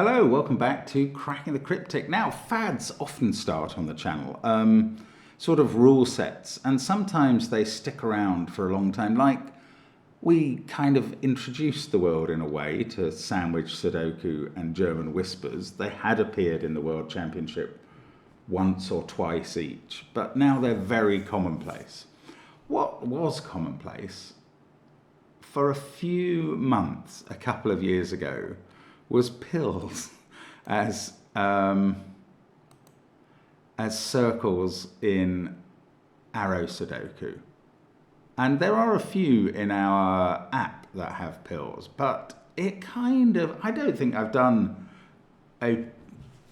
Hello, welcome back to Cracking the Cryptic. Now, fads often start on the channel, sort of rule sets, and sometimes they stick around for a long time. Like, we kind of introduced the world in a way to sandwich, Sudoku, and German whispers. They had appeared in the World Championship once or twice each, but now they're very commonplace. What was commonplace for a few months, a couple of years ago, was pills as circles in arrow Sudoku. And there are a few in our app that have pills, but it kind of, I don't think I've done a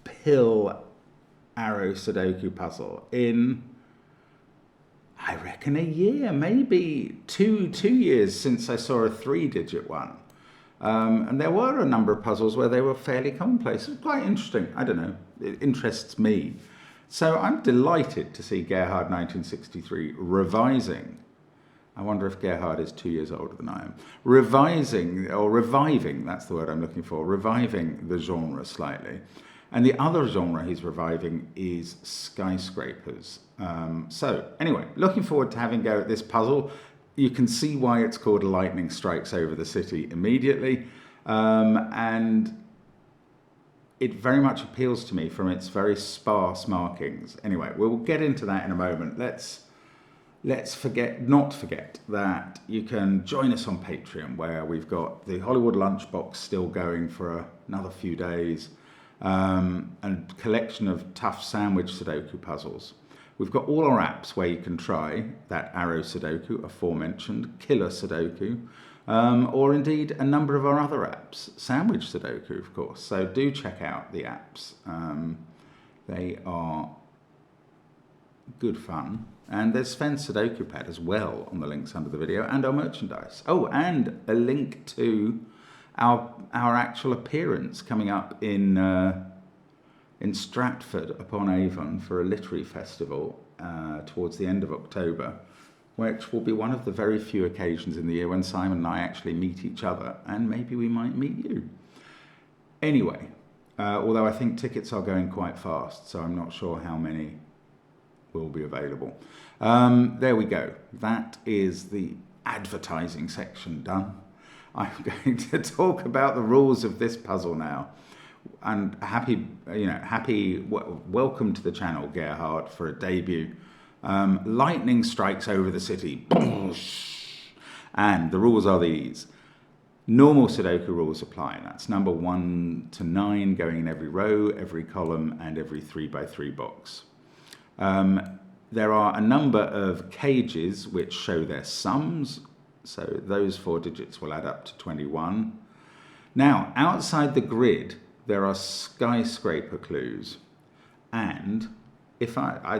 pill arrow Sudoku puzzle in, I reckon, a year, maybe two years since I saw a 3-digit one. And there were a number of puzzles where they were fairly commonplace. It was quite interesting. I don't know. It interests me. So I'm delighted to see Gerhard 1963 revising. I wonder if Gerhard is 2 years older than I am. Reviving, that's the word I'm looking for, reviving the genre slightly. And the other genre he's reviving is skyscrapers. So anyway, looking forward to having a go at this puzzle. You can see why it's called Lightning Strikes Over the City immediately. And it very much appeals to me from its very sparse markings. Anyway, we'll get into that in a moment. Let's not forget that you can join us on Patreon, where we've got the Hollywood Lunchbox still going for another few days, and a collection of tough sandwich Sudoku puzzles. We've got all our apps where you can try that arrow Sudoku, aforementioned, killer Sudoku, or indeed a number of our other apps, sandwich Sudoku, of course. So do check out the apps. They are good fun. And there's Sven's Sudoku pad as well on the links under the video, and our merchandise. Oh, and a link to our actual appearance coming up in Stratford upon Avon for a literary festival towards the end of October, which will be one of the very few occasions in the year when Simon and I actually meet each other, and maybe we might meet you. Anyway, although I think tickets are going quite fast, so I'm not sure how many will be available. There we go. That is the advertising section done. I'm going to talk about the rules of this puzzle now. And welcome to the channel, Gerhard, for a debut. Lightning strikes over the city. And the rules are these. Normal Sudoku rules apply. That's number 1 to 9 going in every row, every column, and every 3x3 box. There are a number of cages which show their sums. So those 4 digits will add up to 21. Now, outside the grid, there are skyscraper clues, and if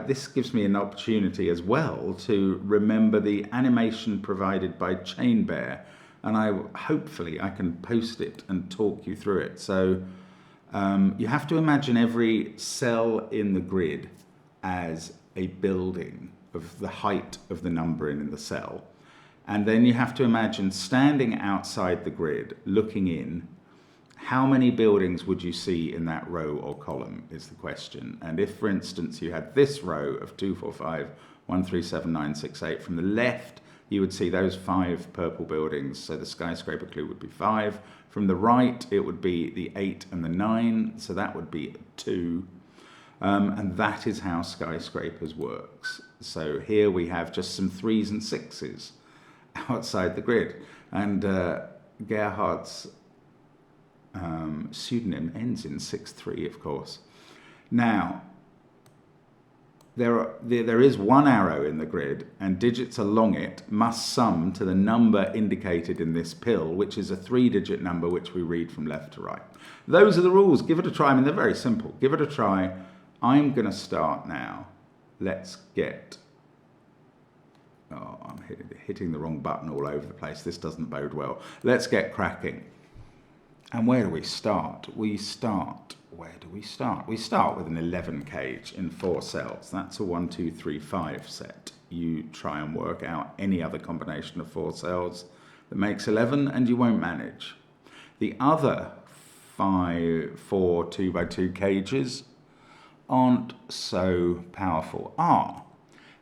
this gives me an opportunity as well to remember the animation provided by Chain Bear, and hopefully I can post it and talk you through it. So you have to imagine every cell in the grid as a building of the height of the number in the cell, and then you have to imagine standing outside the grid, looking in. How many buildings would you see in that row or column is the question. And if, for instance, you had this row of 2, 4, 5, 1, 3, 7, 9, 6, 8, from the left, you would see those 5 purple buildings. So the skyscraper clue would be 5. From the right, it would be the 8 and the 9. So that would be 2. And that is how skyscrapers works. So here we have just some 3s and 6s outside the grid. And Gerhard's pseudonym ends in 63, of course. Now, there is one arrow in the grid, and digits along it must sum to the number indicated in this pill, which is a 3-digit number which we read from left to right. Those are the rules. Give it a try. I mean, they're very simple. Give it a try. I'm going to start now. Let's get... Oh, I'm hitting the wrong button all over the place. This doesn't bode well. Let's get cracking. And where do we start? Where do we start? We start with an 11 cage in 4 cells. That's a 1, 2, 3, 5 set. You try and work out any other combination of 4 cells that makes 11, and you won't manage. The other 4 2x2 cages aren't so powerful.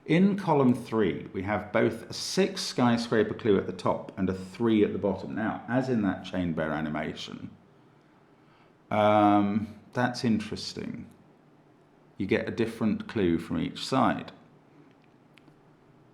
In column 3, we have both a 6 skyscraper clue at the top and a 3 at the bottom. Now, as in that chain bear animation, that's interesting. You get a different clue from each side.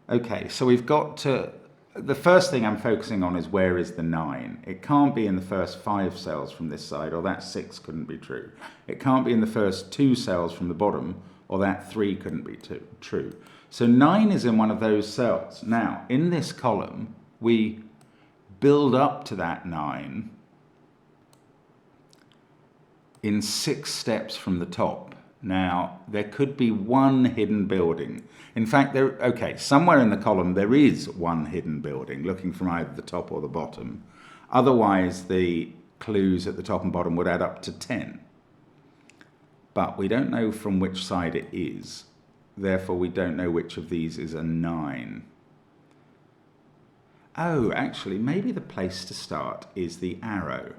Okay, so we've got to... The first thing I'm focusing on is where is the 9? It can't be in the first 5 cells from this side, or that 6 couldn't be true. It can't be in the first 2 cells from the bottom, or that 3 couldn't be true. So 9 is in one of those cells. Now, in this column, we build up to that 9 in 6 steps from the top. Now, there could be one hidden building. In fact, somewhere in the column there is one hidden building, looking from either the top or the bottom. Otherwise, the clues at the top and bottom would add up to 10. But we don't know from which side it is. Therefore, we don't know which of these is a 9. Oh, actually, maybe the place to start is the arrow.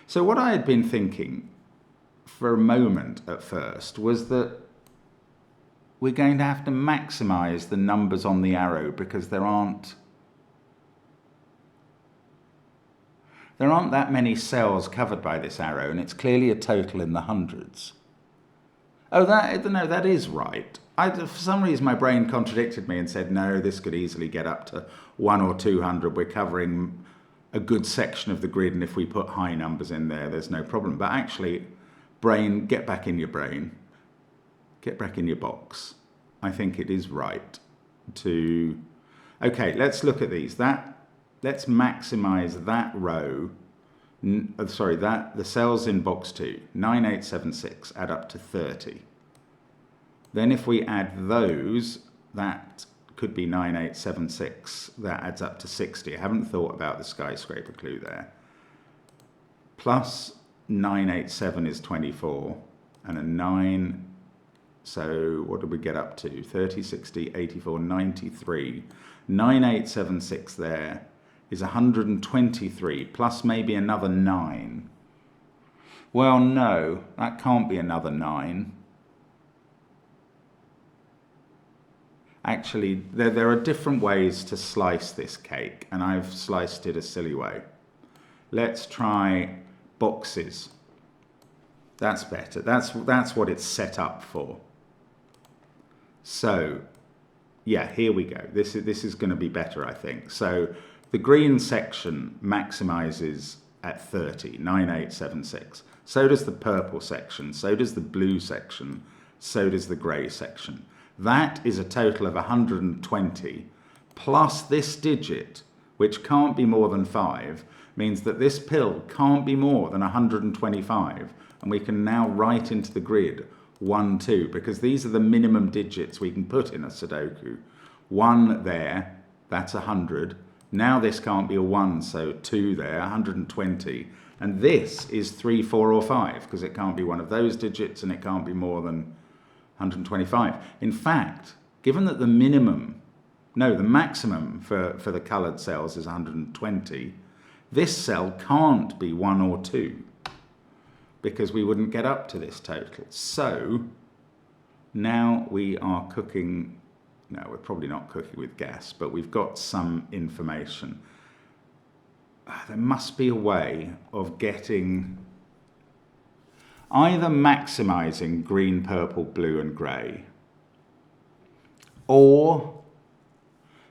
So what I had been thinking for a moment at first was that we're going to have to maximize the numbers on the arrow because there aren't that many cells covered by this arrow, and it's clearly a total in the hundreds. Oh, that is right. For some reason my brain contradicted me and said, no, this could easily get up to 100 or 200. We're covering a good section of the grid, and if we put high numbers in there, there's no problem. But actually, brain, get back in your brain. Get back in your box. I think it is right to... Okay, let's look at these. Let's maximize that row. The cells in box 2, 9, 8, 7, 6, add up to 30. Then if we add those, that could be 9, 8, 7, 6. That adds up to 60. I haven't thought about the skyscraper clue there. Plus 9, 8, 7 is 24. And a 9... So what did we get up to? 30, 60, 84, 93. 9876 there is 123, plus maybe another 9. Well, no, that can't be another 9. Actually, there are different ways to slice this cake, and I've sliced it a silly way. Let's try boxes. That's better. That's what it's set up for. So, yeah, here we go. This is going to be better, I think. So the green section maximizes at 30, 9876. So does the purple section. So does the blue section. So does the grey section. That is a total of 120 plus this digit, which can't be more than 5, means that this pill can't be more than 125. And we can now write into the grid 1, 2, because these are the minimum digits we can put in a Sudoku. 1 there, that's 100. Now this can't be a 1, so 2 there, 120. And this is 3, 4, or 5, because it can't be one of those digits and it can't be more than 125. In fact, given that the maximum for the coloured cells is 120, this cell can't be 1 or 2. Because we wouldn't get up to this total. So now we are cooking, no, we're probably not cooking with gas, but we've got some information. There must be a way of getting, either maximizing green, purple, blue, and grey, or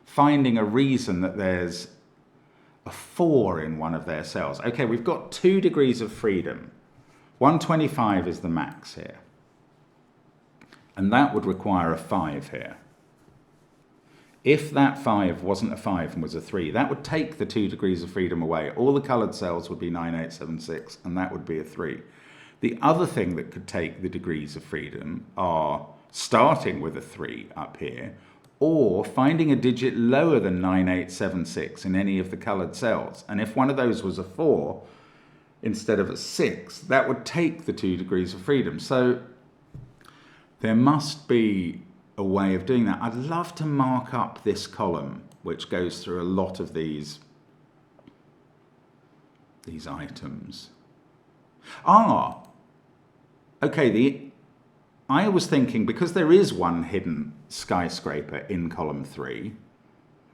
finding a reason that there's a 4 in one of their cells. Okay, we've got 2 degrees of freedom. 125 is the max here. And that would require a 5 here. If that 5 wasn't a 5 and was a 3, that would take the 2 degrees of freedom away. All the coloured cells would be 9876, and that would be a 3. The other thing that could take the degrees of freedom are starting with a 3 up here, or finding a digit lower than 9876 in any of the coloured cells. And if one of those was a 4, instead of a 6, that would take the 2 degrees of freedom. So there must be a way of doing that. I'd love to mark up this column, which goes through a lot of these items. Ah, okay, I was thinking, because there is one hidden skyscraper in column 3,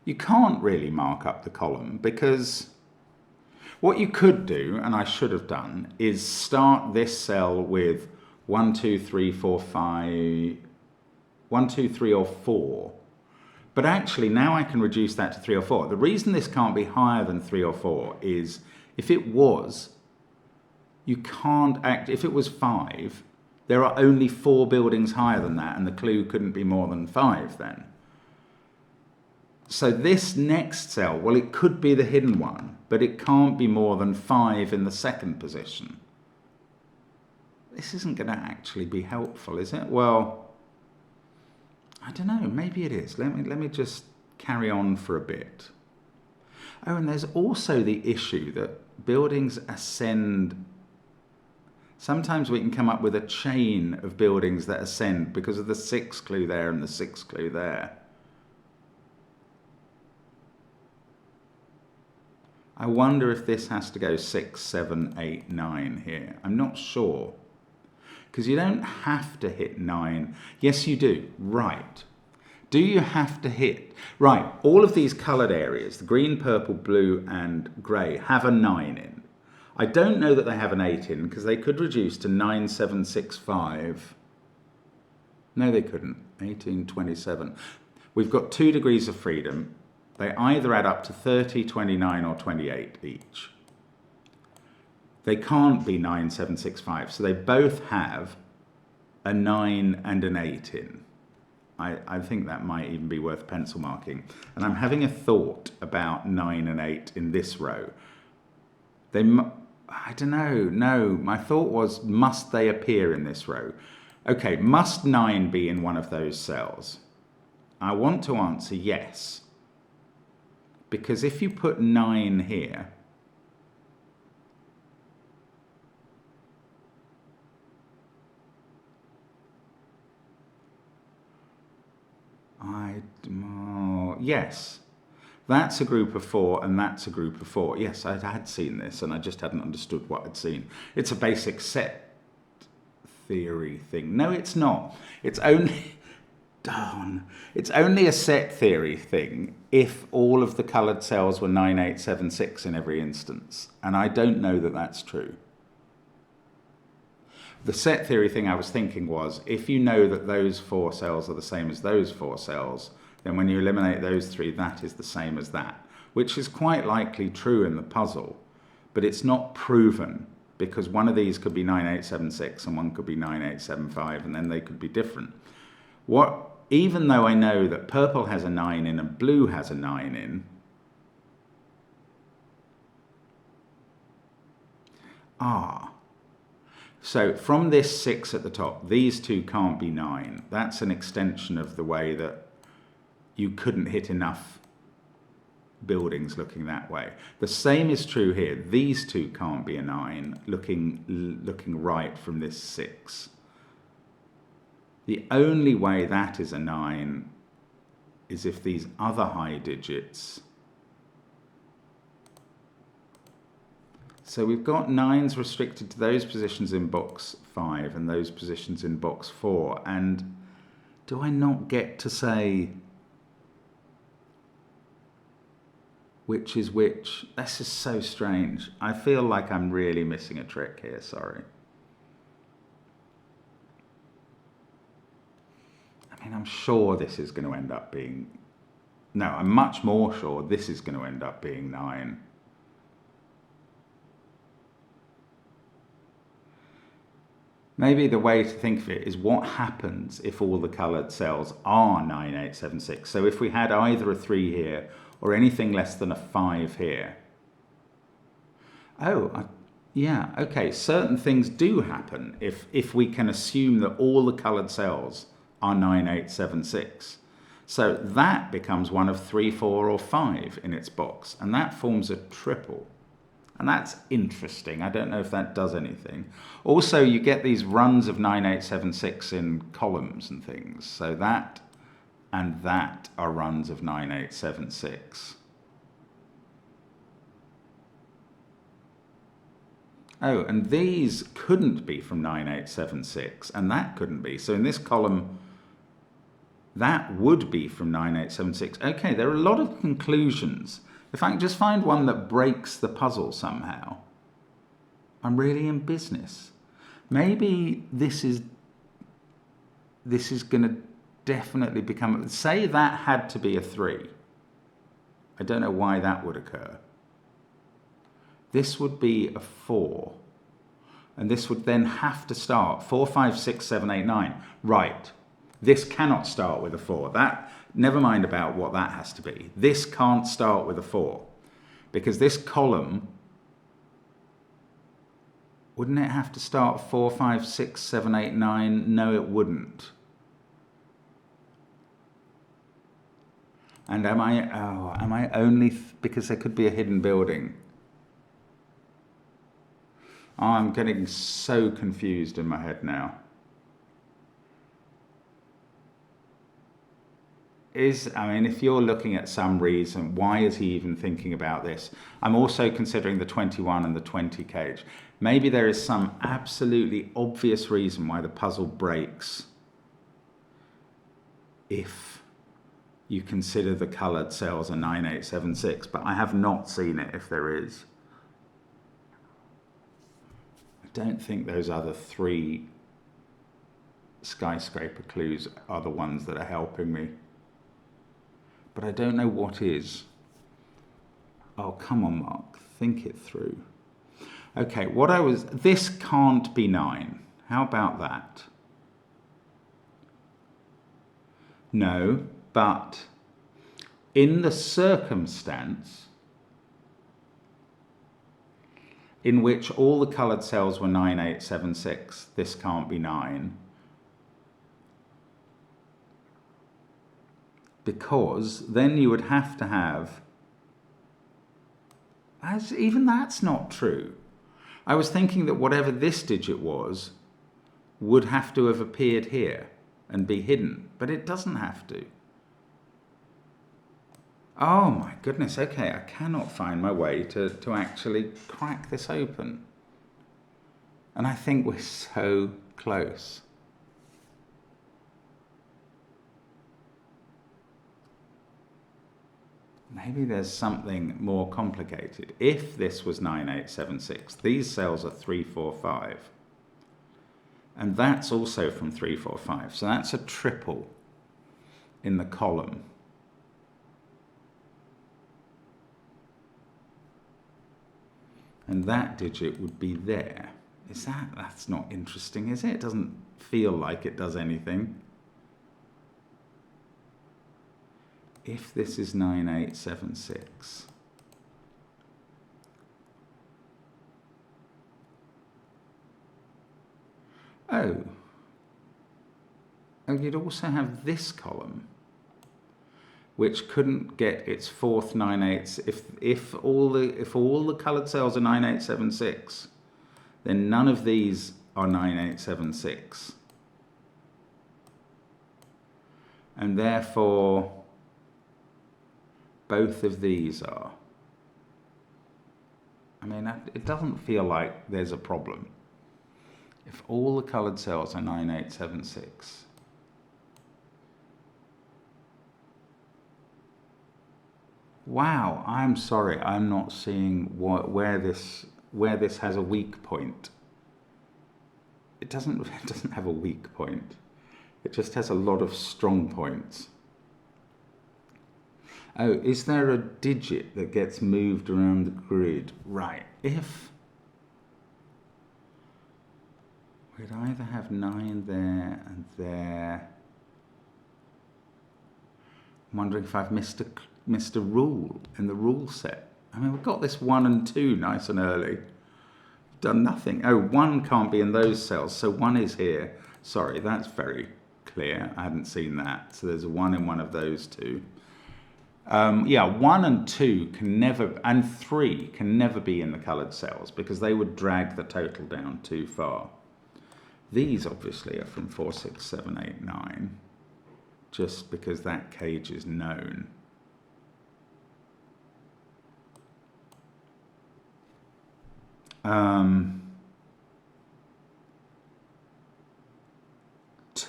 you can't really mark up the column, because what you could do, and I should have done, is start this cell with 1, 2, 3, 4, 5, 1, 2, 3 or 4. But actually now I can reduce that to 3 or 4. The reason this can't be higher than 3 or 4 is if it was, you can't act, if it was 5, there are only 4 buildings higher than that, and the clue couldn't be more than 5 then. So this next cell, well, it could be the hidden one, but it can't be more than 5 in the second position. This isn't going to actually be helpful, is it? Well, I don't know, maybe it is. Let me just carry on for a bit. Oh, and there's also the issue that buildings ascend. Sometimes we can come up with a chain of buildings that ascend because of the 6 clue there and the 6 clue there. I wonder if this has to go 6, 7, 8, 9 here. I'm not sure. Because you don't have to hit 9. Yes, you do. Right. Do you have to hit? Right. All of these coloured areas, the green, purple, blue and grey, have a 9 in. I don't know that they have an 8 in, because they could reduce to 9, 7, 6, 5. No, they couldn't. 18, 27. We've got 2 degrees of freedom. They either add up to 30, 29 or 28 each. They can't be 9, 7, 6, 5. So they both have a 9 and an 8 in. I think that might even be worth pencil marking. And I'm having a thought about 9 and 8 in this row. I don't know. No, my thought was, must they appear in this row? Okay, must 9 be in one of those cells? I want to answer yes. Because if you put 9 here, yes, that's a group of 4 and that's a group of 4. Yes, I had seen this and I just hadn't understood what I'd seen. It's a basic set theory thing. No, it's not. It's only... Darn. It's only a set theory thing if all of the coloured cells were 9, 8, 7, 6 in every instance. And I don't know that that's true. The set theory thing I was thinking was, if you know that those 4 cells are the same as those 4 cells, then when you eliminate those 3, that is the same as that, which is quite likely true in the puzzle, but it's not proven, because one of these could be 9, 8, 7, 6 and one could be 9, 8, 7, 5, and then they could be different. Even though I know that purple has a 9 in and blue has a 9 in, so from this 6 at the top, these 2 can't be 9. That's an extension of the way that you couldn't hit enough buildings looking that way. The same is true here. These 2 can't be a 9 looking right from this 6. The only way that is a 9 is if these other high digits. So we've got 9s restricted to those positions in box 5 and those positions in box 4. And do I not get to say which is which? This is so strange. I feel like I'm really missing a trick here, sorry. I'm sure this is going to end up being... No, I'm much more sure this is going to end up being 9. Maybe the way to think of it is what happens if all the coloured cells are 9, 8, 7, 6. So if we had either a 3 here or anything less than a 5 here. Yeah, okay, certain things do happen if we can assume that all the coloured cells are 9, 8, 7, 6. So that becomes one of 3, 4 or 5 in its box, and that forms a triple. And that's interesting. I don't know if that does anything. Also, you get these runs of 9, 8, 7, 6 in columns and things. So that and that are runs of 9, 8, 7, 6. Oh, and these couldn't be from 9876, and that couldn't be. So in this column, that would be from 9876. Okay, there are a lot of conclusions. If I can just find one that breaks the puzzle somehow, I'm really in business. Maybe this is going to definitely become, say that had to be a 3. I don't know why that would occur. This would be a 4. And this would then have to start 4, 5, 6, 7, 8, 9. Right. This cannot start with a 4. That, never mind about what that has to be. This can't start with a 4. Because this column, wouldn't it have to start 4, 5, 6, 7, 8, 9? No, it wouldn't. And am I only, because there could be a hidden building. Oh, I'm getting so confused in my head now. If you're looking at some reason, why is he even thinking about this? I'm also considering the 21 and the 20 cage. Maybe there is some absolutely obvious reason why the puzzle breaks if you consider the coloured cells are 9876, but I have not seen it if there is. I don't think those other 3 skyscraper clues are the ones that are helping me. But I don't know what is. Oh, come on, Mark. Think it through. Okay, this can't be 9. How about that? No, but in the circumstance in which all the coloured cells were 9876, this can't be 9. Because then you would have to have, even that's not true. I was thinking that whatever this digit was would have to have appeared here and be hidden, but it doesn't have to. Oh my goodness, okay, I cannot find my way to actually crack this open. And I think we're so close. Maybe there's something more complicated. If this was 9876, these cells are 3, 4, 5. And that's also from 3, 4, 5. So that's a triple in the column. And that digit would be there. That's not interesting, is it? It doesn't feel like it does anything. If this is 9876, you'd also have this column, which couldn't get its 4th 98. If all the coloured cells are 9876, then none of these are 9876, and therefore both of these are. It doesn't feel like there's a problem. If all the coloured cells are 9876, wow, I'm sorry, I'm not seeing where this has a weak point. It doesn't have a weak point. It just has a lot of strong points. Oh, is there a digit that gets moved around the grid? Right, we'd either have 9 there and there. I'm wondering if I've missed a rule in the rule set. We've got this 1 and 2 nice and early. Done nothing. Oh, 1 can't be in those cells, so 1 is here. Sorry, that's very clear. I hadn't seen that. So there's a 1 in one of those 2. 1 and 2 can never, and 3 can never be in the coloured cells because they would drag the total down too far. These obviously are from 4, 6, 7, 8, 9, just because that cage is known.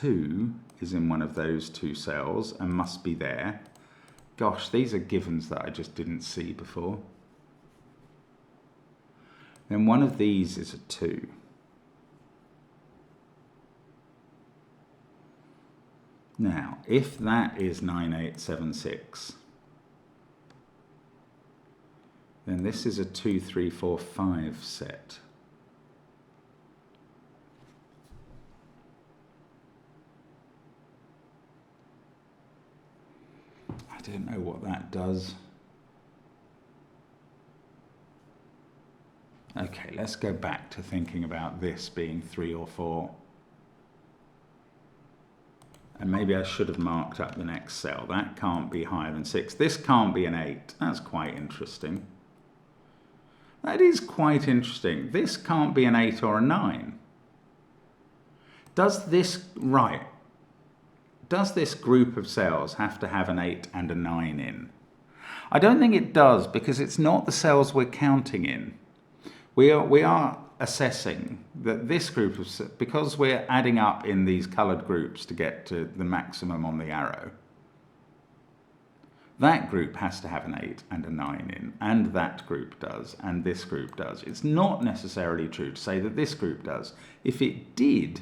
2 is in one of those two cells and must be there. Gosh, these are givens that I just didn't see before. Then one of these is a 2. Now, if that is 9876, then this is a 2, 3, 4, 5 set. I don't know what that does. Okay, let's go back to thinking about this being 3 or 4. And maybe I should have marked up the next cell. That can't be higher than 6. This can't be an 8. That's quite interesting. That is quite interesting. This can't be an 8 or a 9. Does this, right, does this group of cells have to have an 8 and a 9 in? I don't think it does, because it's not the cells we're counting in. We are assessing that this group of, because we're adding up in these coloured groups to get to the maximum on the arrow, that group has to have an 8 and a 9 in, and that group does, and this group does. It's not necessarily true to say that this group does. If it did,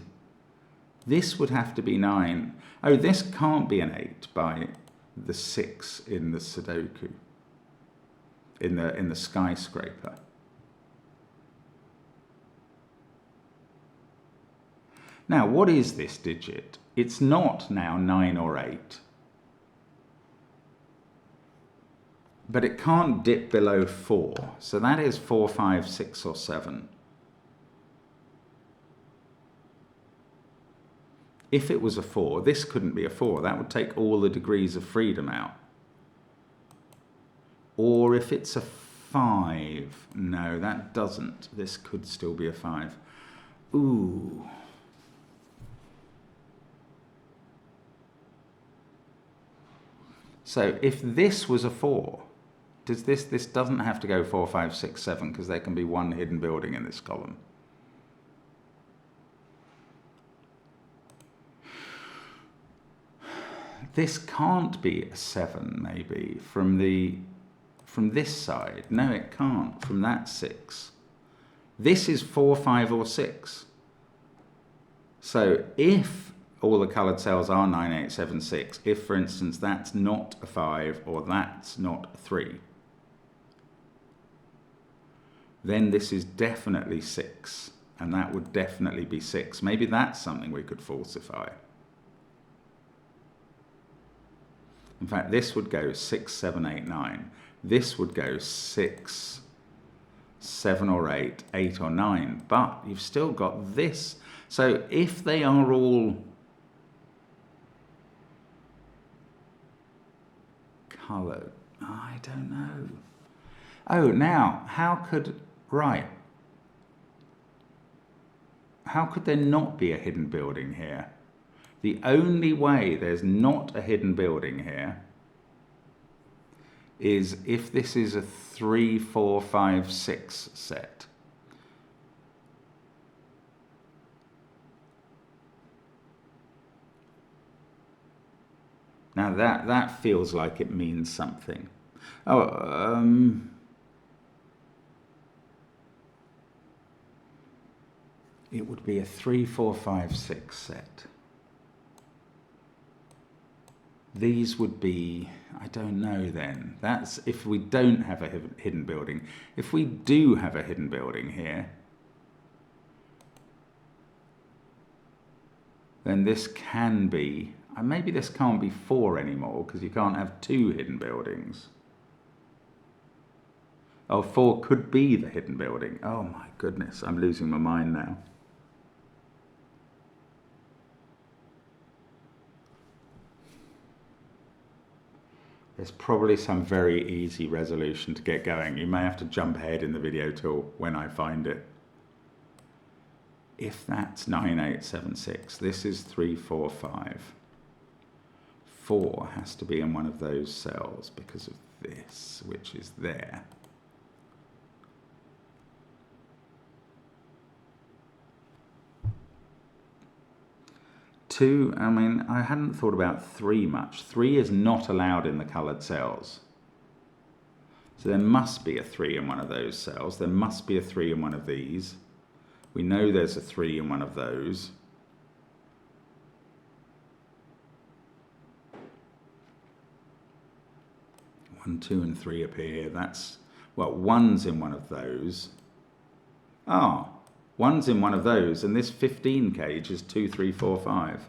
this would have to be 9. Oh, this can't be an 8 by the 6 in the Sudoku, in the skyscraper. Now, what is this digit? It's not now 9 or 8. But it can't dip below 4. So that is 4, 5, 6, or 7. If it was a 4, this couldn't be a 4. That would take all the degrees of freedom out. Or if it's a 5, no, that doesn't. This could still be a 5. Ooh. So if this was a 4, does this doesn't have to go 4, 5, 6, 7, because there can be one hidden building in this column. This can't be a 7, maybe, from this side. No, it can't, from that 6. This is 4, 5, or 6. So if all the coloured cells are 9876, if, for instance, that's not a 5 or that's not a 3, then this is definitely 6, and that would definitely be 6. Maybe that's something we could falsify. In fact, this would go 6, 7, 8, 9. This would go 6, 7 or 8, 8 or 9. But you've still got this. So if they are all coloured, I don't know. Oh, now, how could there not be a hidden building here? The only way there's not a hidden building here is if this is a 3, 4, 5, 6 set. Now that feels like it means something. Oh, it would be a 3, 4, 5, 6 set. These would be, I don't know then. That's if we don't have a hidden building. If we do have a hidden building here, then this can be, maybe this can't be 4 anymore, because you can't have 2 hidden buildings. Oh, 4 could be the hidden building. Oh my goodness, I'm losing my mind now. There's probably some very easy resolution to get going. You may have to jump ahead in the video till when I find it. If that's 9876, this is 3, 4, 5. 4 has to be in one of those cells because of this, which is there. 2, I mean, I hadn't thought about 3 much. 3 is not allowed in the coloured cells. So there must be a 3 in one of those cells. There must be a 3 in one of these. We know there's a 3 in one of those. One, 2, and 3 appear here. That's, well, 1's in one of those. Ah, 1's in one of those, and this 15 cage is 2, 3, 4, 5.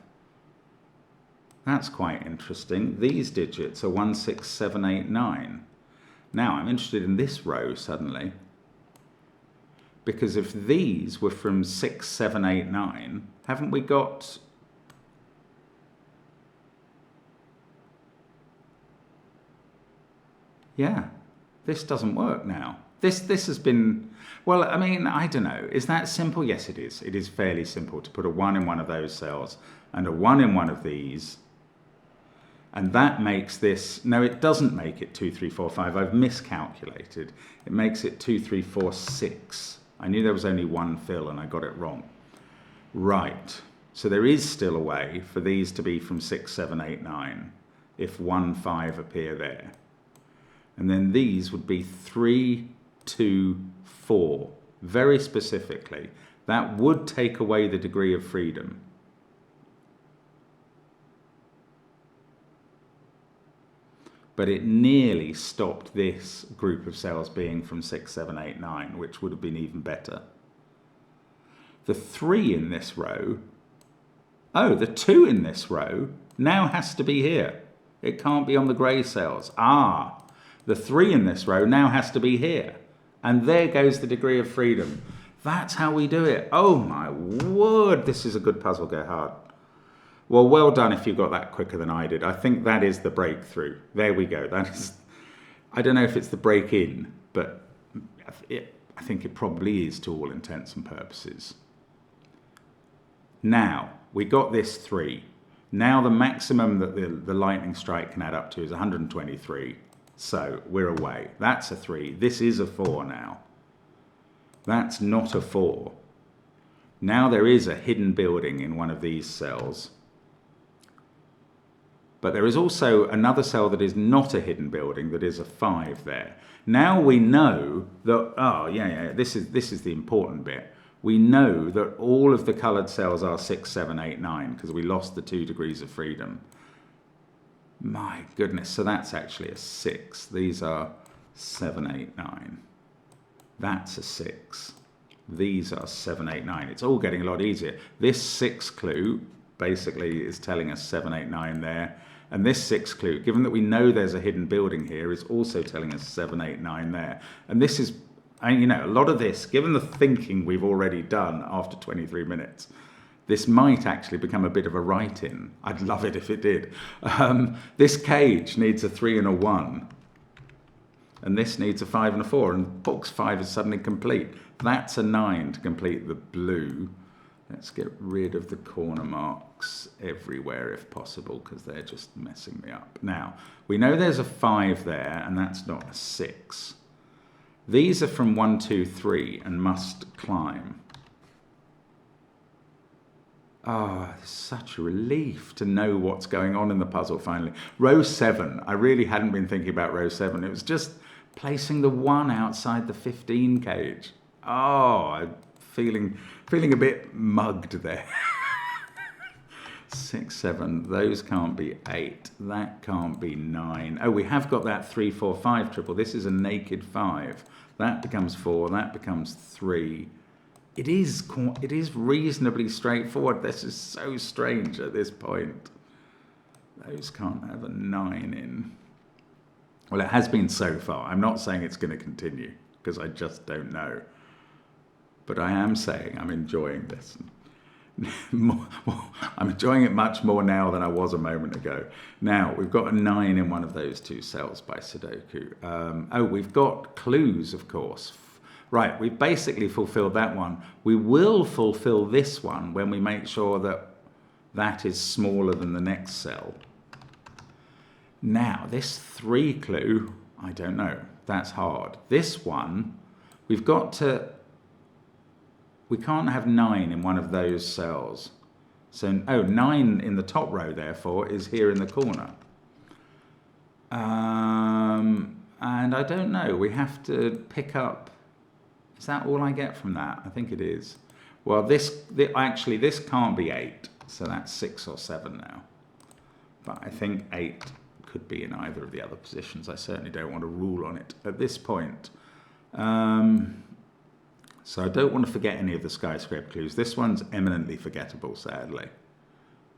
That's quite interesting. These digits are 1, 6, 7, 8, 9. Now I'm interested in this row suddenly, because if these were from 6, 7, 8, 9, haven't we got... Yeah, this doesn't work now. This has been, well, I mean, I don't know. Is that simple? Yes, it is. It is fairly simple to put a 1 in one of those cells and a 1 in one of these. And that makes this, no, it doesn't make it 2, 3, 4, 5. I've miscalculated. It makes it 2, 3, 4, 6. I knew there was only one fill and I got it wrong. Right. So there is still a way for these to be from 6, 7, 8, 9 if 1, 5 appear there. And then these would be 3, 2, 4. Very specifically. That would take away the degree of freedom. But it nearly stopped this group of cells being from 6, 7, 8, 9, which would have been even better. The 3 in this row, oh, the 2 in this row now has to be here. It can't be on the grey cells. Ah, the 3 in this row now has to be here. And there goes the degree of freedom. That's how we do it. Oh my word, this is a good puzzle, Gerhard. Well, well done if you got that quicker than I did. I think that is the breakthrough. There we go. That is, I don't know if it's the break-in, but I think it probably is to all intents and purposes. Now, we got this 3. Now the maximum that the lightning strike can add up to is 123. So we're away. That's a 3. This is a 4 now. That's not a 4. Now there is a hidden building in one of these cells. But there is also another cell that is not a hidden building, that is a 5 there. Now we know that, oh yeah, this is the important bit. We know that all of the coloured cells are 6, 7, 8, 9 because we lost the 2 degrees of freedom. My goodness, so that's actually a 6. These are 7, 8, 9. That's a 6. These are 7, 8, 9. It's all getting a lot easier. This 6 clue basically is telling us 7, 8, 9 there. And this 6 clue, given that we know there's a hidden building here, is also telling us 7, 8, 9 there. And this is, you know, a lot of this, given the thinking we've already done after 23 minutes, this might actually become a bit of a write-in. I'd love it if it did. This cage needs a 3 and a 1. And this needs a 5 and a 4. And box 5 is suddenly complete. That's a 9 to complete the blue. Let's get rid of the corner marks everywhere if possible, because they're just messing me up. Now, we know there's a 5 there, and that's not a 6. These are from 1, 2, 3, and must climb. Oh, it's such a relief to know what's going on in the puzzle finally. Row 7, I really hadn't been thinking about row 7. It was just placing the 1 outside the 15 cage. Oh, I'm feeling a bit mugged there. 6, 7, those can't be 8. That can't be 9. Oh, we have got that 3, 4, 5 triple. This is a naked 5. That becomes 4, that becomes 3. It is reasonably straightforward. This is so strange at this point. Those can't have a 9 in. Well, it has been so far. I'm not saying it's going to continue, because I just don't know. But I am saying I'm enjoying this. I'm enjoying it much more now than I was a moment ago. Now, we've got a 9 in one of those 2 cells by Sudoku. Oh, we've got clues, of course. Right, we've basically fulfilled that one. We will fulfill this one when we make sure that that is smaller than the next cell. Now, this 3 clue, I don't know. That's hard. This one, we've got to... We can't have 9 in one of those cells. So, oh, 9 in the top row, therefore, is here in the corner. And I don't know, we have to pick up, is that all I get from that? I think it is. Well, actually, this can't be 8, so that's 6 or 7 now. But I think 8 could be in either of the other positions. I certainly don't want to rule on it at this point. So I don't want to forget any of the skyscraper clues. This one's eminently forgettable, sadly.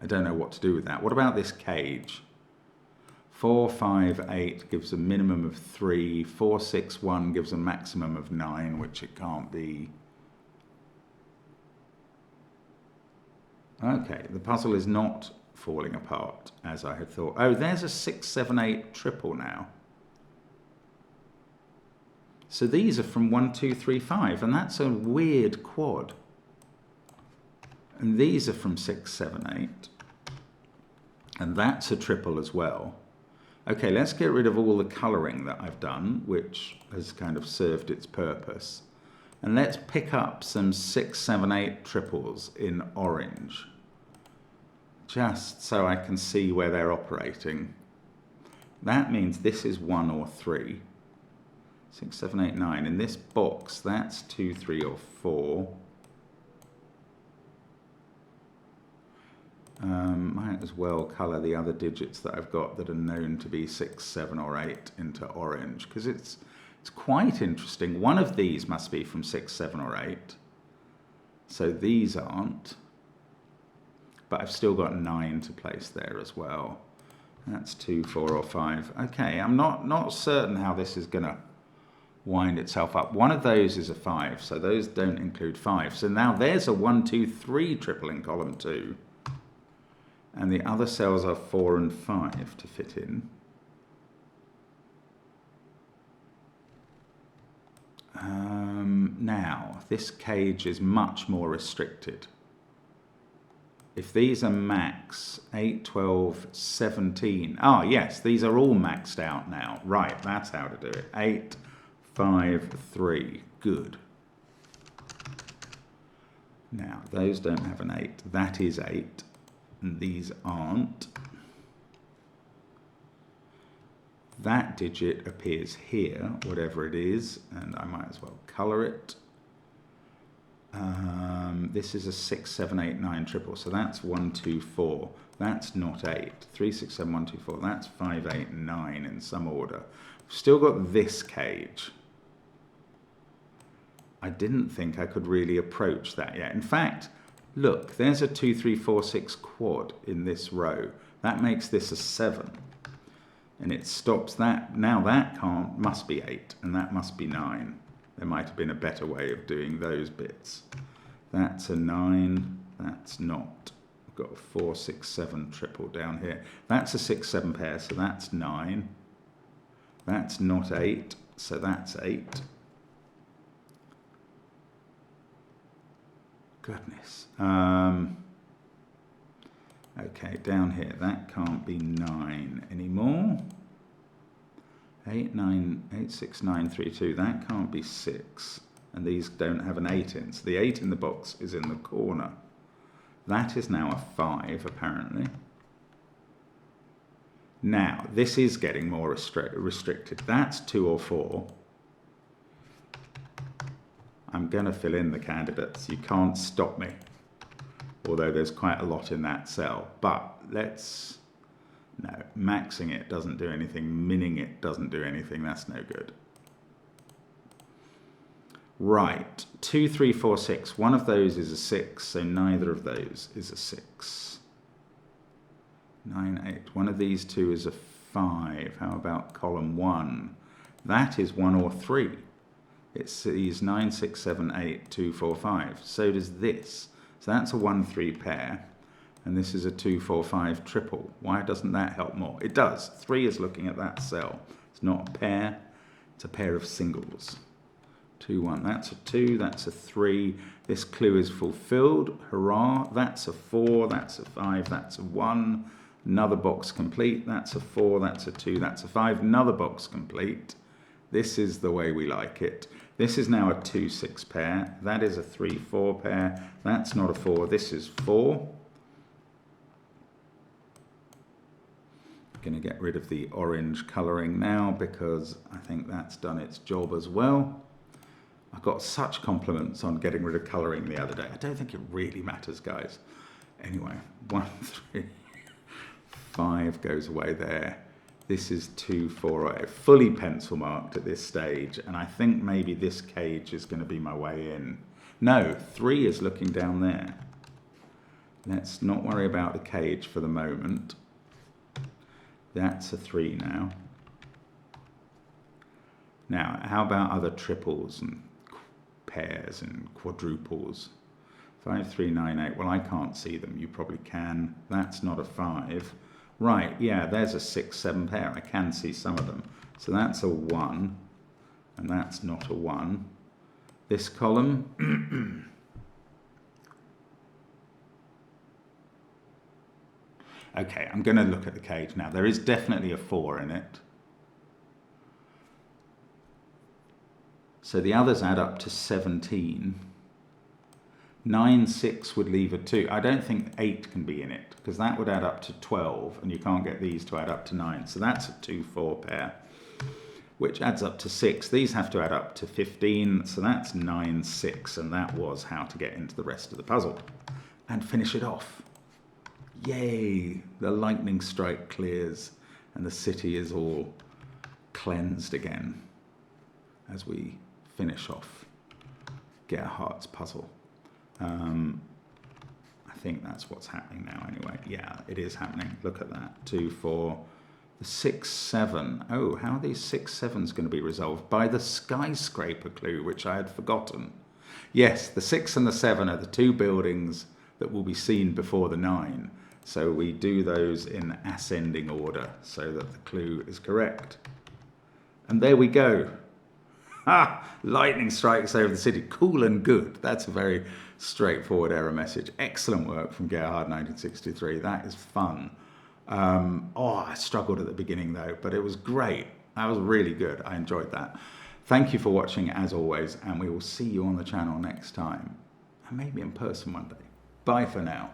I don't know what to do with that. What about this cage? 4, 5, 8 gives a minimum of 3. 4, 6, 1 gives a maximum of 9, which it can't be. Okay, the puzzle is not falling apart as I had thought. Oh, there's a 6, 7, 8 triple now. So these are from 1, 2, 3, 5, and that's a weird quad. And these are from 6, 7, 8. And that's a triple as well. Okay, let's get rid of all the colouring that I've done, which has kind of served its purpose. And let's pick up some 6, 7, 8 triples in orange. Just so I can see where they're operating. That means this is 1 or 3. 6, 7, 8, 9. In this box, that's 2, 3, or 4. Might as well colour the other digits that I've got that are known to be 6, 7, or 8 into orange, because it's quite interesting. One of these must be from 6, 7, or 8. So these aren't. But I've still got 9 to place there as well. That's 2, 4, or 5. Okay, I'm not certain how this is going to wind itself up. One of those is a 5, so those don't include 5. So now there's a 1, 2, 3 triple in column 2. And the other cells are 4 and 5 to fit in. Now, this cage is much more restricted. If these are max, 8, 12, 17. Ah, yes, these are all maxed out now. Right, that's how to do it. 8, 5, 3. Good. Now, those don't have an 8. That is 8. And these aren't. That digit appears here, whatever it is, and I might as well colour it. This is a 6, 7, 8, 9 triple, so that's 1, 2, 4. That's not 8. 3, 6, 7, 1, 2, 4. That's 5, 8, 9 in some order. We've still got this cage. I didn't think I could really approach that yet. In fact, look, there's a 2, 3, 4, 6 quad in this row. That makes this a 7. And it stops that. Now that must be 8, and that must be 9. There might have been a better way of doing those bits. That's a 9. That's not. I've got a 4, 6, 7 triple down here. That's a 6, 7 pair, so that's 9. That's not 8, so that's 8. Goodness. Okay, down here, that can't be 9 anymore. 8, 9, 8, 6, 9, 3, 2, that can't be 6. And these don't have an 8 in, so the 8 in the box is in the corner. That is now a 5, apparently. Now, this is getting more restricted. That's 2 or 4. I'm going to fill in the candidates. You can't stop me. Although there's quite a lot in that cell. But let's... No, maxing it doesn't do anything. Minning it doesn't do anything. That's no good. Right. 2, 3, 4, 6. One of those is a 6, so neither of those is a 6. 9, 8. One of these two is a 5. How about column 1? That is 1 or 3. It sees 9, 6, 7, 8, 2, 4, 5. So does this. So that's a 1, 3 pair. And this is a 2, 4, 5 triple. Why doesn't that help more? It does. 3 is looking at that cell. It's not a pair. It's a pair of singles. 2, 1. That's a 2. That's a 3. This clue is fulfilled. Hurrah. That's a 4. That's a 5. That's a 1. Another box complete. That's a 4. That's a 2. That's a 5. Another box complete. This is the way we like it. This is now a 2, 6 pair. That is a 3, 4 pair. That's not a 4. This is 4. Going to get rid of the orange colouring now because I think that's done its job as well. I got such compliments on getting rid of colouring the other day. I don't think it really matters, guys. Anyway, 1, 3, 5 goes away there. This is 2, 4, fully pencil marked at this stage, and I think maybe this cage is going to be my way in. No, 3 is looking down there. Let's not worry about the cage for the moment. That's a 3 now. Now, how about other triples and pairs and quadruples? 5, 3, 9, 8. Well, I can't see them. You probably can. That's not a 5. Right, yeah, there's a 6, 7 pair. I can see some of them. So that's a 1, and that's not a 1. This column, okay, I'm going to look at the cage now. There is definitely a 4 in it. So the others add up to 17. 9, 6 would leave a 2. I don't think 8 can be in it because that would add up to 12 and you can't get these to add up to 9. So that's a 2, 4 pair, which adds up to 6. These have to add up to 15. So that's 9, 6. And that was how to get into the rest of the puzzle and finish it off. Yay! The lightning strike clears and the city is all cleansed again as we finish off Gerhardt's puzzle. I think that's what's happening now anyway. Yeah, it is happening. Look at that. 2, 4, the 6, 7. Oh, how are these 6, 7s going to be resolved? By the skyscraper clue, which I had forgotten. Yes, the 6 and the 7 are the 2 buildings that will be seen before the 9. So we do those in ascending order so that the clue is correct. And there we go. Ha! Lightning strikes over the city. Cool and good. That's a very straightforward error message. Excellent work from Gerhard 1963. That is fun. I struggled at the beginning though, but it was great. That was really good. I enjoyed that. Thank you for watching as always, and we will see you on the channel next time. And maybe in person one day. Bye for now.